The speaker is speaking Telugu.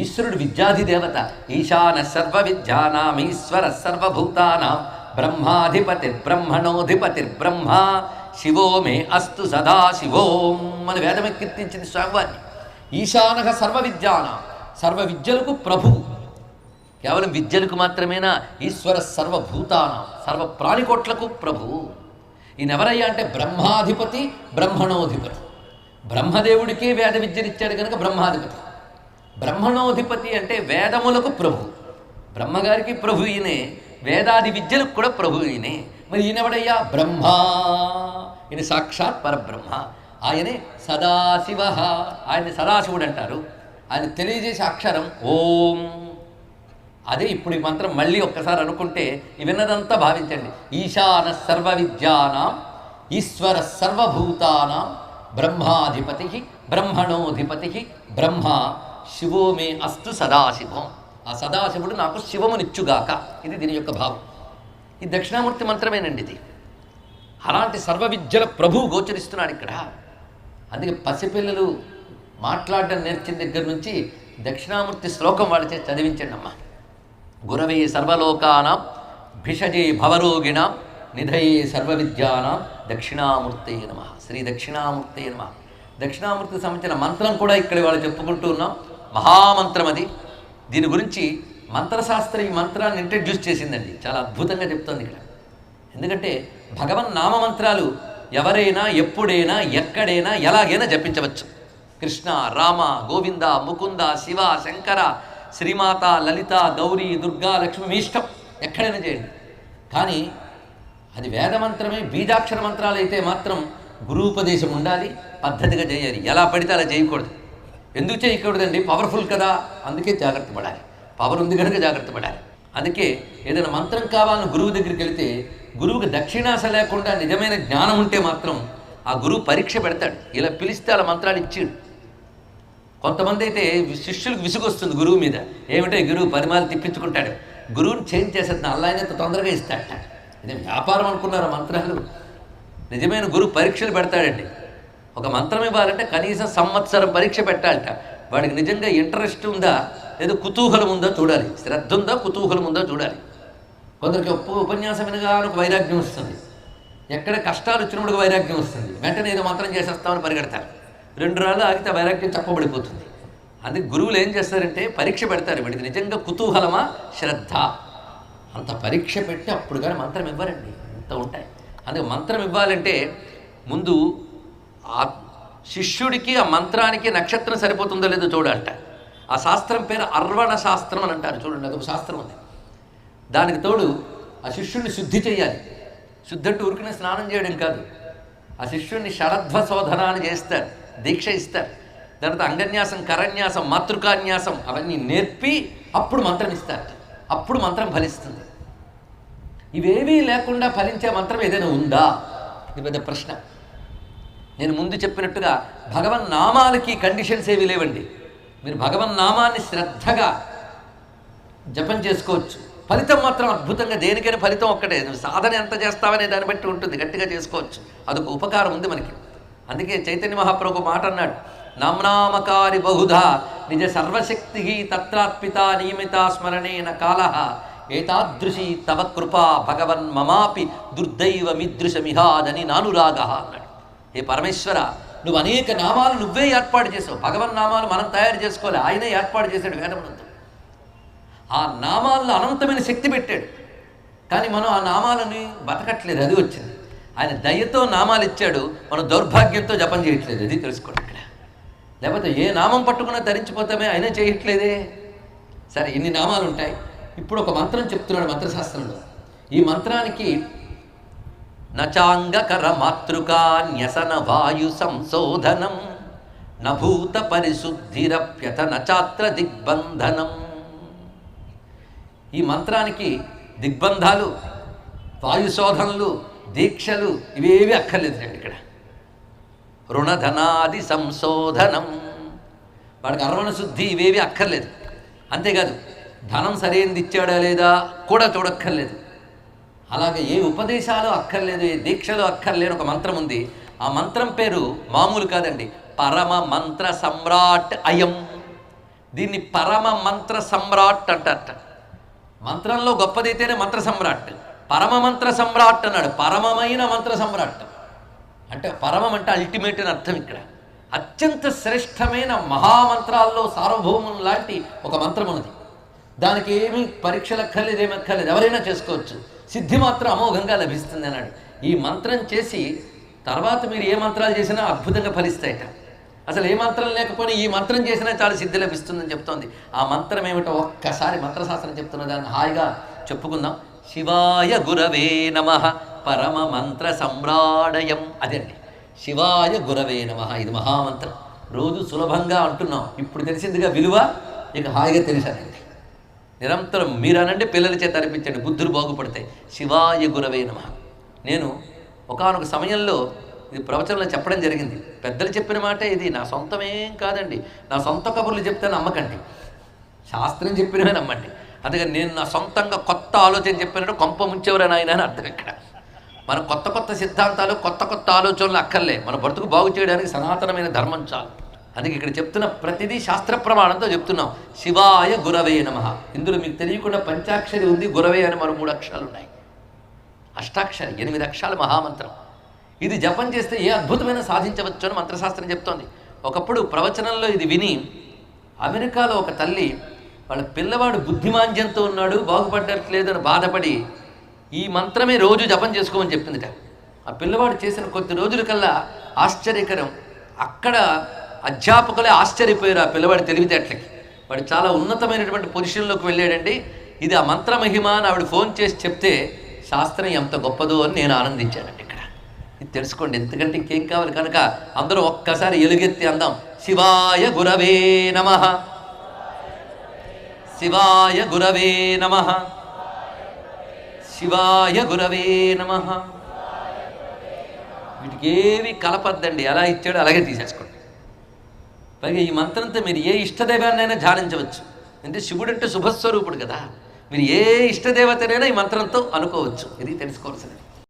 ఈశ్వరుడు విద్యాధిదేవత. ఈశాన సర్వ విద్యానామీశ్వర సర్వభూతానాం బ్రహ్మాధిపతిర్బ్రహ్మణోధిపతిర్బ్రహ్మ శివో మే అస్తు సదా శివోం అని వేదమే కీర్తించింది స్వామివారిని. ఈశాన సర్వ విద్యానాం, సర్వ విద్యలకు ప్రభువు. కేవలం విద్యలకు మాత్రమేనా? ఈశ్వర సర్వభూతానాం, సర్వ ప్రాణికోట్లకు ప్రభువు. ఈయన ఎవరయ్యా అంటే బ్రహ్మాధిపతి బ్రహ్మణోధిపతి. బ్రహ్మదేవుడికే వేద విద్యనిచ్చాడు కనుక బ్రహ్మాధిపతి. బ్రహ్మణోధిపతి అంటే వేదములకు ప్రభు. బ్రహ్మగారికి ప్రభు ఈయనే, వేదాది విద్యలకు కూడా ప్రభు ఈయనే. మరి ఈయనెవడయ్యా? బ్రహ్మ. ఈయన సాక్షాత్ పరబ్రహ్మ. ఆయనే సదాశివ. ఆయన్ని సదాశివుడు అంటారు. ఆయన తెలియజేసే అక్షరం ఓం. అదే ఇప్పుడు ఈ మంత్రం మళ్ళీ ఒక్కసారి అనుకుంటే విన్నదంతా భావించండి. ఈశాన సర్వ విద్యానాం ఈశ్వర సర్వభూతానాం బ్రహ్మాధిపతి బ్రహ్మణోధిపతి బ్రహ్మ శివో మే అస్తు సదాశివం. ఆ సదాశివుడు నాకు శివమునిచ్చుగాక. ఇది దీని యొక్క భావం. ఈ దక్షిణామూర్తి మంత్రమేనండి ఇది. అలాంటి సర్వ విద్యల ప్రభువు గోచరిస్తున్నాడు ఇక్కడ. అందుకే పసిపిల్లలు మాట్లాడడం నేర్చిన దగ్గర నుంచి దక్షిణామూర్తి శ్లోకం వాళ్ళ చేసి చదివించండి అమ్మా. గురవే సర్వలోకానాం భిషజే భవరోగిణాం నిధయే సర్వ విద్యానాం దక్షిణామూర్తే నమః. శ్రీ దక్షిణామూర్తే నమః. దక్షిణామూర్తికి సంబంధించిన మంత్రం కూడా ఇక్కడ వాళ్ళు చెప్పుకుంటూ ఉన్నాం. మహామంత్రం అది. దీని గురించి మంత్రశాస్త్రం ఈ మంత్రాన్ని ఇంట్రడ్యూస్ చేసిందండి. చాలా అద్భుతంగా చెప్తోంది ఇక్కడ. ఎందుకంటే భగవన్ నామ మంత్రాలు ఎవరైనా ఎప్పుడైనా ఎక్కడైనా ఎలాగైనా జపించవచ్చు. కృష్ణ, రామ, గోవింద, ముకుంద, శివ, శంకర, శ్రీమాత, లలిత, గౌరీ, దుర్గా, లక్ష్మి మీ ఇష్టం, ఎక్కడైనా చేయండి. కానీ అది వేదమంత్రమే. బీజాక్షర మంత్రాలు అయితే మాత్రం గురూపదేశం ఉండాలి, పద్ధతిగా చేయాలి. ఎలా పడితే అలా చేయకూడదు. ఎందుకు చేయకూడదండి? పవర్ఫుల్ కదా, అందుకే జాగ్రత్త పడాలి. పవర్ ఉంది కనుక జాగ్రత్త పడాలి. అందుకే ఏదైనా మంత్రం కావాలని గురువు దగ్గరికి వెళితే గురువుకి దక్షిణాశ లేకుండా నిజమైన జ్ఞానం ఉంటే మాత్రం ఆ గురువు పరీక్ష పెడతాడు. ఇలా పిలిస్తే అలా మంత్రాలు ఇచ్చాడు. కొంతమంది అయితే శిష్యులకు విసుగొస్తుంది గురువు మీద. ఏమిటో గురువు పరిమాలు తిప్పించుకుంటాడు, గురువుని చేంజ్ చేసేది అల్లా అయినంత తొందరగా ఇస్తాడట. ఇది వ్యాపారం అనుకున్నారు మంత్రాలు. నిజమైన గురువు పరీక్షలు పెడతాడండి. ఒక మంత్రం ఇవ్వాలంటే కనీసం సంవత్సరం పరీక్ష పెట్టాలట. వాడికి నిజంగా ఇంట్రెస్ట్ ఉందా లేదా కుతూహలం ఉందో చూడాలి, శ్రద్ధ ఉందా కుతూహలం ఉందో చూడాలి. కొందరికి ఉపన్యాసం వినగానే ఒక వైరాగ్యం వస్తుంది, ఎక్కడ కష్టాలు వచ్చినప్పుడు వైరాగ్యం వస్తుంది, వెంటనే ఏదో మంత్రం చేసేస్తామని పరిగెడతారు. 2 రాళ్ళు ఆగితే వైరాగ్యం చెప్పబడిపోతుంది. అందుకే గురువులు ఏం చేస్తారంటే పరీక్ష పెడతారు, వీడికి నిజంగా కుతూహలమా శ్రద్ధ, అంత పరీక్ష పెట్టి అప్పుడు కానీ మంత్రం ఇవ్వరండి. ఇంత ఉంటాయి. అందుకే మంత్రం ఇవ్వాలంటే ముందు ఆ శిష్యుడికి ఆ మంత్రానికి నక్షత్రం సరిపోతుందో లేదో చూడాలట. ఆ శాస్త్రం పేరు అర్వణ శాస్త్రం అని అంటారు. చూడండి, అదొక శాస్త్రం ఉంది. దానికి తోడు ఆ శిష్యుడిని శుద్ధి చేయాలి. శుద్ధి అంటే ఊరికనే స్నానం చేయడం కాదు. ఆ శిష్యుడిని షడధ్వ శోధనాన్ని చేస్తారు, దీక్ష ఇస్తారు. దాని అంగన్యాసం, కరన్యాసం, మాతృకాన్యాసం అవన్నీ నేర్పి అప్పుడు మంత్రం ఇస్తారు. అప్పుడు మంత్రం ఫలిస్తుంది. ఇవేవీ లేకుండా ఫలించే మంత్రం ఏదైనా ఉందా? ఇది పెద్ద ప్రశ్న. నేను ముందు చెప్పినట్టుగా భగవన్నామాలకి కండిషన్స్ ఏవి లేవండి. మీరు భగవన్నామాన్ని శ్రద్ధగా జపం చేసుకోవచ్చు. ఫలితం మాత్రం అద్భుతంగా, దేనికైనా ఫలితం ఒక్కటే. నువ్వు సాధన ఎంత చేస్తావనే దాన్ని బట్టి ఉంటుంది. గట్టిగా చేసుకోవచ్చు, అదొక ఉపకారం ఉంది మనకి. అందుకే చైతన్య మహాప్రభు మాట అన్నాడు, నామ్నామకారి బహుధా నిజ సర్వశక్తి తత్రాత్పిత నియమిత స్మరణేన కాల ఏతాదృశీ తవ కృపా భగవన్ మమాపి దుర్దైవమిదృశమిహాదని నానురాగ అన్నాడు. ఏ పరమేశ్వర, నువ్వు అనేక నామాలు నువ్వే ఏర్పాటు చేసావు. భగవన్ నామాలు మనం తయారు చేసుకోవాలి, ఆయనే ఏర్పాటు చేశాడు వేదమునందు. ఆ నామాల్లో అనంతమైన శక్తి పెట్టాడు. కానీ మనం ఆ నామాలని బతకట్లేదు, అది వచ్చింది. ఆయన దయతో నామాలు ఇచ్చాడు, మనం దౌర్భాగ్యంతో జపం చేయట్లేదు. అది తెలుసుకోండి ఇక్కడ. లేకపోతే ఏ నామం పట్టుకున్నా ధరించిపోతామే, అయినా చేయట్లేదే. సరే, ఇన్ని నామాలు ఉంటాయి. ఇప్పుడు ఒక మంత్రం చెప్తున్నాడు మంత్రశాస్త్రంలో. ఈ మంత్రానికి నచాంగకర మాతృకా న్యసన వాయు సంశోధనం నభూత పరిశుద్ధిరప్యత నచాత్ర దిగ్బంధనం. ఈ మంత్రానికి దిగ్బంధాలు, వాయుశోధనలు, దీక్షలు ఇవేవి అక్కర్లేదు రండి ఇక్కడ. రుణధనాది సంశోధనం, వాడికి అర్వణ శుద్ధి ఇవేవి అక్కర్లేదు. అంతేకాదు ధనం సరైనది ఇచ్చాడా లేదా కూడా చూడక్కర్లేదు. అలాగే ఏ ఉపదేశాలు అక్కర్లేదు, ఏ దీక్షలు అక్కర్లేని ఒక మంత్రం ఉంది. ఆ మంత్రం పేరు మామూలు కాదండి, పరమ మంత్ర సమ్రాట్ అయం. దీన్ని పరమ మంత్ర సమ్రాట్ అంటారట. మంత్రంలో గొప్పదైతేనే మంత్ర సమ్రాట్. పరమ మంత్ర సమ్రాట్ అన్నాడు. పరమమైన మంత్ర సమ్రాట్ అంటే పరమం అంటే అల్టిమేట్ అని అర్థం. ఇక్కడ అత్యంత శ్రేష్టమైన మహామంత్రాల్లో సార్వభౌమం లాంటి ఒక మంత్రం ఉన్నది. దానికి ఏమీ పరీక్షలు అక్కర్లేదు, ఏమి అక్కర్లేదు, ఎవరైనా చేసుకోవచ్చు. సిద్ధి మాత్రం అమోఘంగా లభిస్తుంది అన్నాడు. ఈ మంత్రం చేసి తర్వాత మీరు ఏ మంత్రాలు చేసినా అద్భుతంగా ఫలిస్తాయట. అసలు ఏ మంత్రం లేకపోయినా ఈ మంత్రం చేసినా చాలా సిద్ధి లభిస్తుందని చెప్తోంది. ఆ మంత్రం ఏమిటో ఒక్కసారి మంత్రశాస్త్రం చెప్తున్న దాన్ని హాయిగా చెప్పుకుందాం. శివాయ గురవే నమః పరమ మంత్ర సమ్రాడయం. అదండి శివాయ గురవే నమః. ఇది మహామంత్రం. రోజు సులభంగా అంటున్నాం. ఇప్పుడు తెలిసిందిగా విలువ, ఇక హాయిగా తెలిసానండి. నిరంతరం మీరు అనండి, పిల్లల చేత అనిపించండి, బుద్ధులు బాగుపడతాయి. శివాయ గురవే నమః. నేను ఒకానొక సమయంలో ఇది ప్రవచనంలో చెప్పడం జరిగింది. పెద్దలు చెప్పిన మాటే ఇది, నా సొంతమేం కాదండి. నా సొంత కబుర్లు చెప్తే నమ్మకండి, శాస్త్రం చెప్పినవే నమ్మండి. అందుకని నేను నా సొంతంగా కొత్త ఆలోచన చెప్పినట్టు కొంప ముంచేవరని ఆయన అని అర్థం. ఇక్కడ మన కొత్త కొత్త సిద్ధాంతాలు, కొత్త కొత్త ఆలోచనలు అక్కర్లే. మన బ్రతుకు బాగు చేయడానికి సనాతనమైన ధర్మం చాలు. అందుకే ఇక్కడ చెప్తున్న ప్రతిదీ శాస్త్ర ప్రమాణంతో చెప్తున్నాం. శివాయ గురవే నమః. ఇందులో మీకు తెలియకుండా పంచాక్షరి ఉంది, గురవే అని మరో 3 అక్షరాలు ఉన్నాయి. అష్టాక్షరి 8 అక్షరాల మహామంత్రం. ఇది జపం చేస్తే ఏ అద్భుతమైన సాధించవచ్చు అని మంత్రశాస్త్రం చెప్తోంది. ఒకప్పుడు ప్రవచనంలో ఇది విని అమెరికాలో ఒక తల్లి వాళ్ళ పిల్లవాడు బుద్ధిమాంద్యంతో ఉన్నాడు, బాగుపడట్లేదని బాధపడి ఈ మంత్రమే రోజు జపం చేసుకోమని చెప్పిందిట. ఆ పిల్లవాడు చేసిన కొద్ది రోజుల కల్లా ఆశ్చర్యకరం, అక్కడ అధ్యాపకులే ఆశ్చర్యపోయారు ఆ పిల్లవాడి తెలివితేటలకి. వాడు చాలా ఉన్నతమైనటువంటి పొజిషన్లోకి వెళ్ళాడండి. ఇది ఆ మంత్ర మహిమ అని ఆవిడ ఫోన్ చేసి చెప్తే శాస్త్రం ఎంత గొప్పదో అని నేను ఆనందించానండి. ఇక్కడ ఇది తెలుసుకోండి, ఎందుకంటే ఇంకేం కావాలి. కనుక అందరూ ఒక్కసారి ఎలుగెత్తి అందాం. శివాయ గురవే నమః, శివాయ గురవే నమః, శివాయ గురవే నమః. వీటికి ఏవి కలపద్దండి, ఎలా ఇచ్చాడో అలాగే తీసేసుకోండి. పైగా ఈ మంత్రంతో మీరు ఏ ఇష్టదైవాన్నైనా ధ్యానించవచ్చు. అంటే శివుడు అంటే శుభస్వరూపుడు కదా. మీరు ఏ ఇష్టదేవతనైనా ఈ మంత్రంతో అనుకోవచ్చు. ఇది తెలుసుకోవాల్సింది.